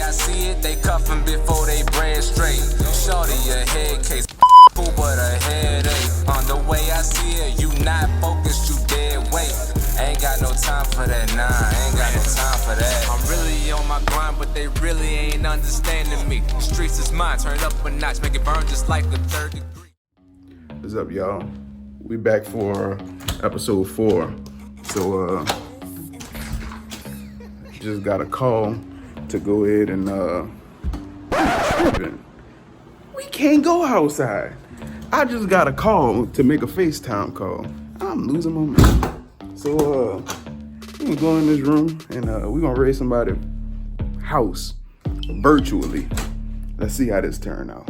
I see it, they cuffin' before they bread straight. Shorty a head case, cool but a headache. On the way I see it, you not focused, you dead weight. Ain't got no time for that, nah, ain't got no time for that. I'm really on my grind, but they really ain't understanding me. Streets is mine, turn it up a notch, make it burn just like the 3rd degree. What's up, y'all? We back for episode 4. So, just got a call to go ahead and, we can't go outside. I just got a call to make a FaceTime call. I'm losing my mind. So, we're gonna go in this room and we're gonna raid somebody's house virtually. Let's see how this turn out.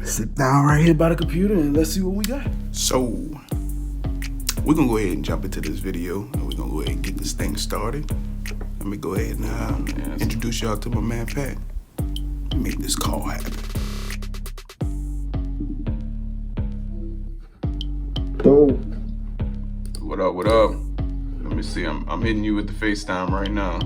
Sit down right here by the computer and let's see what we got. So, we're gonna go ahead and jump into this video and we're gonna go ahead and get this thing started. Let me go ahead and introduce y'all to my man Pat. Make this call happen. Yo. What up, what up? Let me see, I'm hitting you with the FaceTime right now.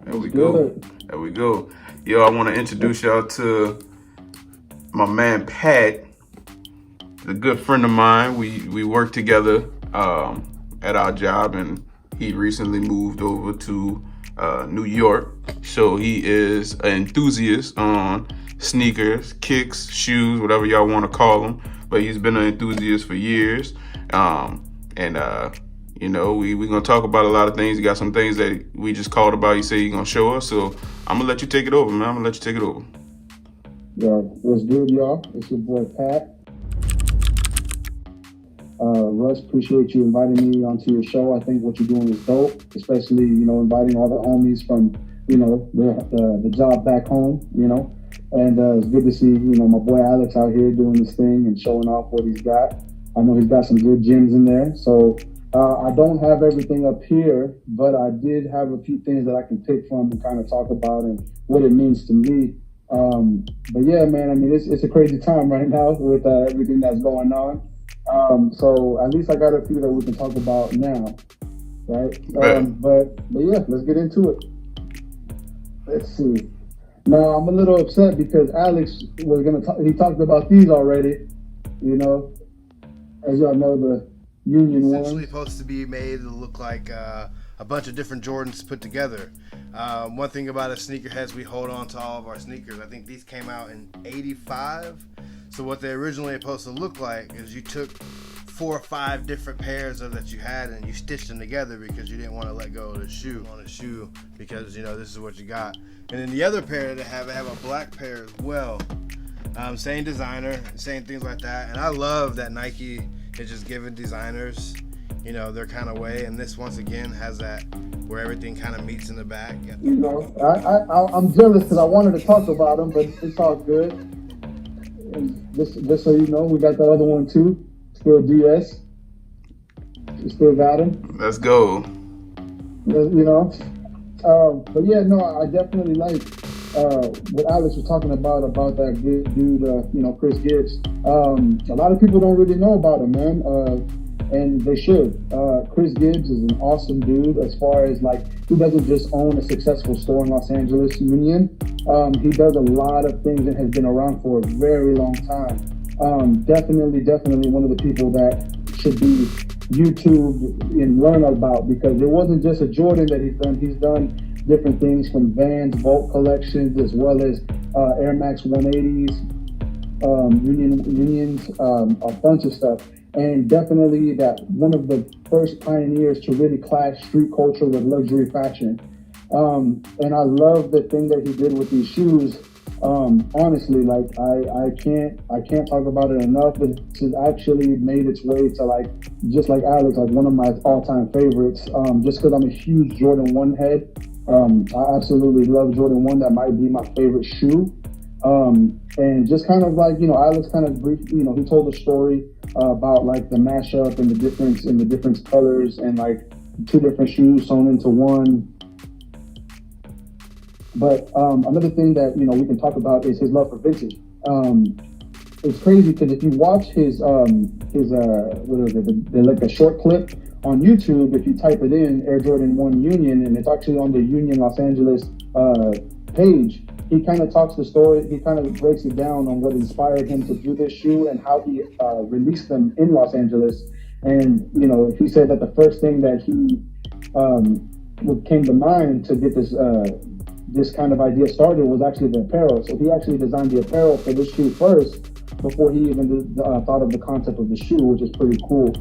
There we go. There we go. Yo, I want to introduce y'all to my man Pat, a good friend of mine. We work together at our job, and he recently moved over to New York. So he is an enthusiast on sneakers, kicks, shoes, whatever y'all want to call them. But he's been an enthusiast for years. You know, we're going to talk about a lot of things. You got some things that we just called about. You say you're going to show us. So I'm going to let you take it over, man. I'm going to let you take it over. Yo, what's good, y'all? It's your boy, Pat. Russ, appreciate you inviting me onto your show. I think what you're doing is dope, especially, you know, inviting all the homies from, you know, the job back home, you know. And it's good to see, you know, my boy Alex out here doing this thing and showing off what he's got. I know he's got some good gems in there. So I don't have everything up here, but I did have a few things that I can pick from and kind of talk about and what it means to me. But yeah, man, I mean, it's a crazy time right now with everything that's going on. So at least I got a few that we can talk about now, right? But yeah, let's get into it. Let's see. Now I'm a little upset because Alex was gonna he talked about these already, you know. As y'all know, the Union essentially ones. Supposed to be made to look like a bunch of different Jordans put together. One thing about us sneakerheads, we hold on to all of our sneakers. I think these came out in '85. So what they originally supposed to look like is you took 4 or 5 different pairs of that you had and you stitched them together because you didn't want to let go of the shoe on a shoe because, you know, this is what you got. And then the other pair that have a black pair as well. Same designer, same things like that. And I love that Nike is just giving designers, you know, their kind of way. And this once again has that where everything kind of meets in the back. You know, I'm jealous because I wanted to talk about them, but it's all good. And just so you know, we got the other one too. Still DS. We still got him. Let's go. You know. But yeah, no, I definitely like what Alex was talking about that good dude, you know, Chris Gibbs. A lot of people don't really know about him, man, and they should. Chris Gibbs is an awesome dude as far as, like, he doesn't just own a successful store in Los Angeles, Union. He does a lot of things and has been around for a very long time. Definitely one of the people that should be YouTube and learn about, because it wasn't just a Jordan that he's done. He's done different things from Vans, Vault collections, as well as Air Max 180s, Unions, a bunch of stuff. And definitely that one of the first pioneers to really clash street culture with luxury fashion. And I love the thing that he did with these shoes. Honestly, like I can't talk about it enough. This has actually made its way to, like, just like Alex, like one of my all-time favorites. Just because I'm a huge Jordan 1 head. I absolutely love Jordan 1. That might be my favorite shoe. And just kind of like, you know, Alex kind of brief, you know, he told a story about, like, the mashup and the difference in the different colors and, like, 2 different shoes sewn into one. But another thing that, you know, we can talk about is his love for vintage. It's crazy because if you watch his what is it, like a short clip on YouTube, if you type it in, Air Jordan 1 Union, and it's actually on the Union Los Angeles page, he kind of talks the story, he kind of breaks it down on what inspired him to do this shoe and how he released them in Los Angeles. And, you know, he said that the first thing that he what came to mind to get this kind of idea started was actually the apparel. So he actually designed the apparel for this shoe first before he even thought of the concept of the shoe, which is pretty cool.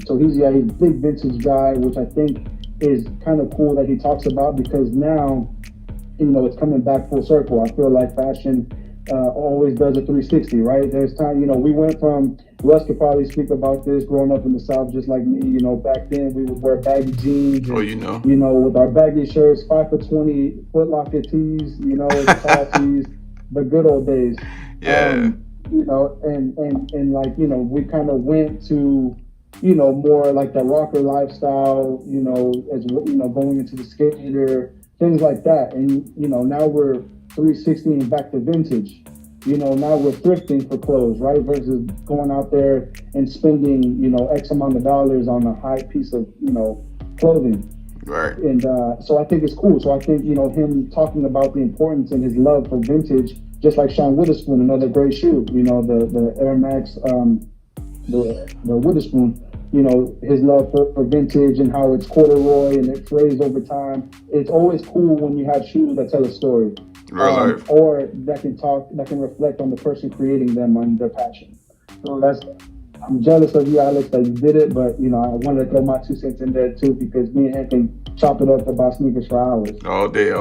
So he's a big vintage guy, which I think is kind of cool that he talks about, because now, you know, it's coming back full circle. I feel like fashion always does a 360, right? There's time, you know, we went from, Russ could probably speak about this, growing up in the South just like me, you know, back then we would wear baggy jeans and, you know, with our baggy shirts, 5 for 20 Foot Locker tees, you know, the tall tees, the good old days. Yeah. You know, and like, you know, we kind of went to, you know, more like the rocker lifestyle, you know, as you know, going into the skater, things like that. And, you know, now we're 360 and back to vintage. You know, now we're thrifting for clothes, right? Versus going out there and spending, you know, X amount of dollars on a high piece of, you know, clothing. Right. And so I think it's cool. So I think, you know, him talking about the importance and his love for vintage, just like Sean Witherspoon, another great shoe, you know, the Air Max, the Witherspoon, you know, his love for vintage and how it's corduroy and it frays over time. It's always cool when you have shoes that tell a story. Real life. Or that can reflect on the person creating them and their passion. So I'm jealous of you, Alex, that you did it, but, you know, I wanted to throw my 2 cents in there too, because me and him can chop it up about sneakers for hours. All day.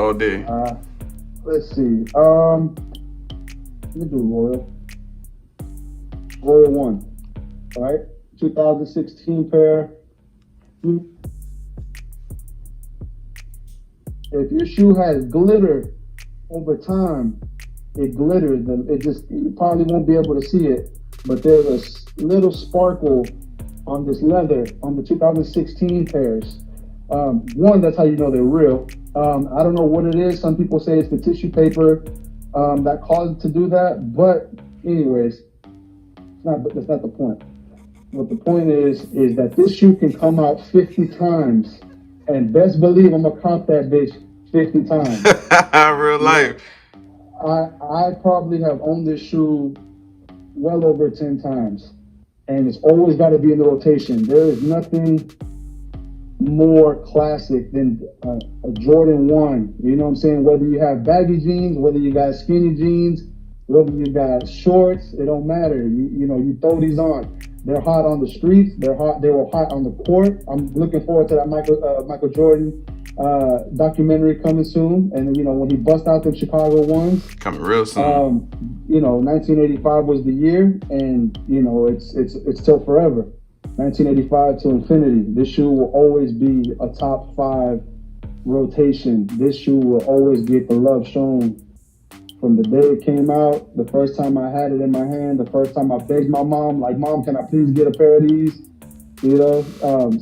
Let's see. Let me do Royal 1, all right? 2016 pair. If your shoe has glitter over time, it glitters. You probably won't be able to see it, but there's a little sparkle on this leather on the 2016 pairs. One, that's how you know they're real. I don't know what it is. Some people say it's the tissue paper that caused it to do that, but anyways, that's not the point. What the point is that this shoe can come out 50 times, and best believe I'm gonna count that bitch 50 times. Real life. I probably have owned this shoe well over 10 times, and it's always got to be in the rotation. There is nothing more classic than a Jordan 1. You know what I'm saying? Whether you have baggy jeans, whether you got skinny jeans, whether you got shorts, it don't matter. You know, you throw these on. They're hot on the streets. They're hot. They were hot on the court. I'm looking forward to that Michael Jordan documentary coming soon. And, you know, when he bust out the Chicago ones, coming real soon. You know, 1985 was the year, and, you know, it's till forever. 1985 to infinity. This shoe will always be a top 5 rotation. This shoe will always get the love shown from the day it came out, the first time I had it in my hand, the first time I begged my mom, like, Mom, can I please get a pair of these? You know,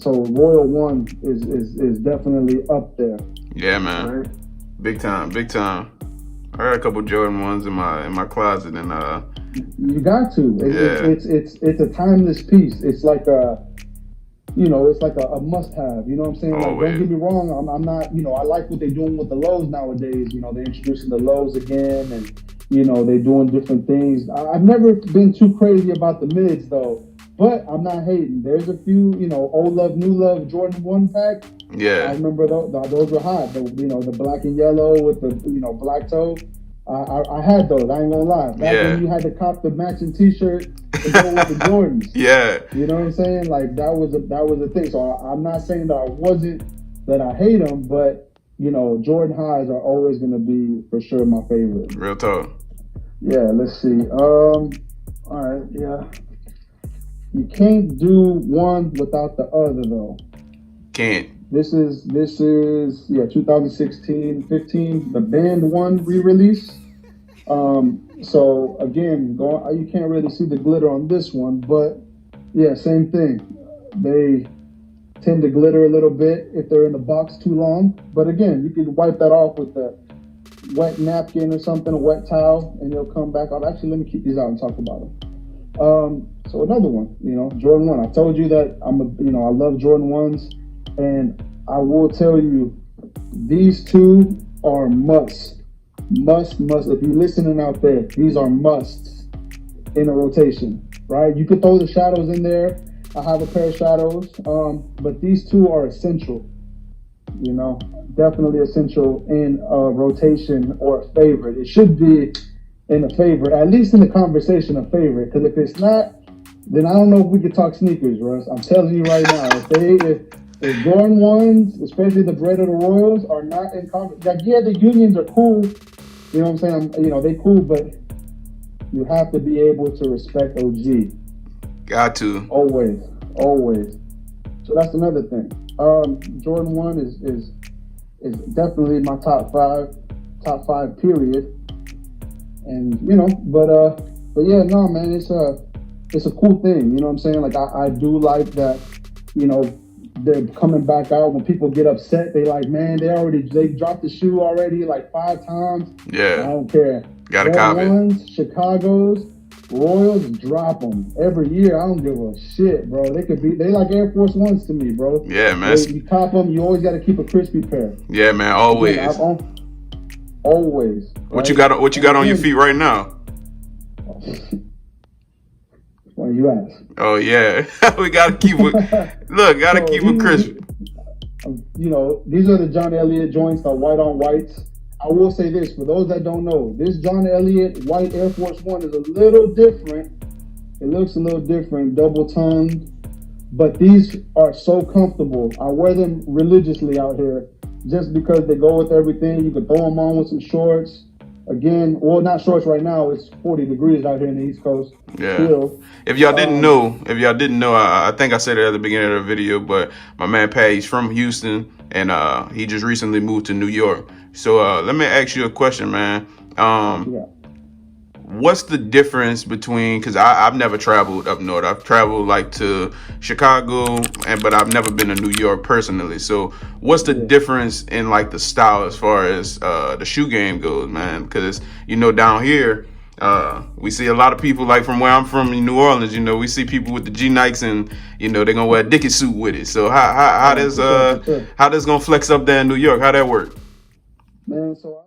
so Royal 1 is definitely up there. Yeah, man. Right? Big time. I got a couple Jordan 1s in my closet, and you got to. It's a timeless piece. It's like a, you know, it's like a must-have. You know what I'm saying? Like, don't get me wrong. I'm not. You know, I like what they're doing with the lows nowadays. You know, they're introducing the lows again, and, you know, they're doing different things. I've never been too crazy about the mids though, but I'm not hating. There's a few, you know, old love, new love Jordan 1 pack. Yeah, I remember those were hot. You know, the black and yellow with the, you know, black toe. I had those. I ain't gonna lie. Back when you had to cop the matching T-shirt to go with the Jordans. Yeah. You know what I'm saying? Like, that was a thing. So I'm not saying that I hate them, but, you know, Jordan highs are always gonna be for sure my favorite. Real talk. Yeah. Let's see. All right. Yeah. You can't do one without the other though. Can't. This is 2016-15, the Band 1 re-release. So again, you can't really see the glitter on this one, but yeah, same thing. They tend to glitter a little bit if they're in the box too long. But again, you can wipe that off with a wet napkin or something, a wet towel, and they'll come back off. Actually, let me keep these out and talk about them. So another one, you know, Jordan 1. I told you that I love Jordan 1s, and I will tell you, these two are must. If you're listening out there, these are musts in a rotation, right? You could throw the shadows in there. I have a pair of shadows, but these two are essential, you know, definitely essential in a rotation or a favorite. It should be in a favorite, at least in the conversation, a favorite, because if it's not, then I don't know if we could talk sneakers, Russ. I'm telling you right now, if Jordan 1s, especially the Bread of the Royals, are not in conversation, like, yeah, the Unions are cool, you know what I'm saying? They cool, but you have to be able to respect OG. Got to. Always. So that's another thing. Jordan 1 is definitely my top five period. And but yeah, no, man, it's a cool thing, you know what I'm saying? Like I do like that, they're coming back out. When people get upset, they like, man, they dropped the shoe already like 5 times. Yeah. I don't care. Gotta cop it. Ones, Chicago's, Royals, drop them every year. I don't give a shit, bro. They like Air Force Ones to me, bro. Yeah, man. You cop them, you always got to keep a crispy pair. Yeah, man, always. Always. What you got on your feet right now? Why you ask? Oh yeah, we gotta keep it. Look, keep it crispy. These are the John Elliott joints, the white on whites. I will say this, for those that don't know, this John Elliott white Air Force One is a little different. It looks a little different, double tongued, but these are so comfortable. I wear them religiously out here just because they go with everything. You can throw them on with some shorts. Again, well, not shorts right now. It's 40 degrees out here in the East Coast. Yeah. Still. If y'all didn't know, I think I said it at the beginning of the video, but my man Pat, he's from Houston, and he just recently moved to New York. So let me ask you a question, man. What's the difference between, because I've never traveled up north. I've traveled like to Chicago, but I've never been to New York personally. So what's the difference in like the style as far as the shoe game goes, man? Because, down here, we see a lot of people, like from where I'm from in New Orleans, we see people with the G Nikes and, they're going to wear a Dickie suit with it. So how does gonna flex up there in New York? How that work? Man, so